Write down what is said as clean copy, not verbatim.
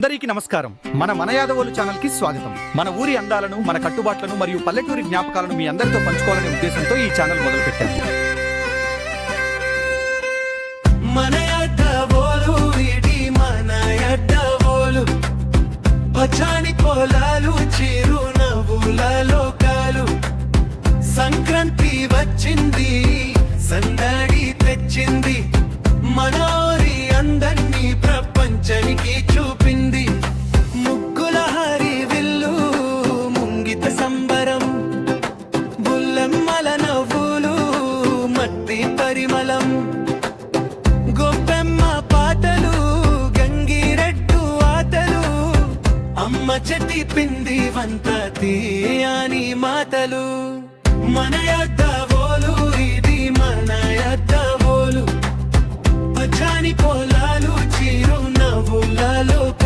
అందరికీ నమస్కారం. మన యాదవోలు ఛానల్ కి స్వాగతం. మన ఊరి అందాలను, మన కట్టుబాట్లను మరియు పల్లెటూరి జ్ఞాపకాలను మీ అందరితో పంచుకోవాలనే ఉద్దేశంతో ఈ ఛానల్ మొదలుపెట్టాము. మన యాదవోలు, ఇది మన యాదవోలు. పచ్చని పొలాలు, చిరునవ్వుల లోకాలు. సంక్రాంతి వచ్చింది, సందడి తెచ్చింది. మన ఊరి అందర్నీ ప్రపంచానికి చూపింది. ముగ్గుల హరివిల్లు, ముంగిత సంబరం, బుల్లెమ్మల నవ్వులు, మట్టి పరిమళం. గొప్పెమ్మ పాటలు, గంగిరెడ్డు ఆటలు, అమ్మ చెట్టి పిండి వంట తీయని మాటలు. మన యాదవోలు, ఇది మన యాదవోలు. పచ్చని పొలాలు, చిరునవ్వుల లోకాలు.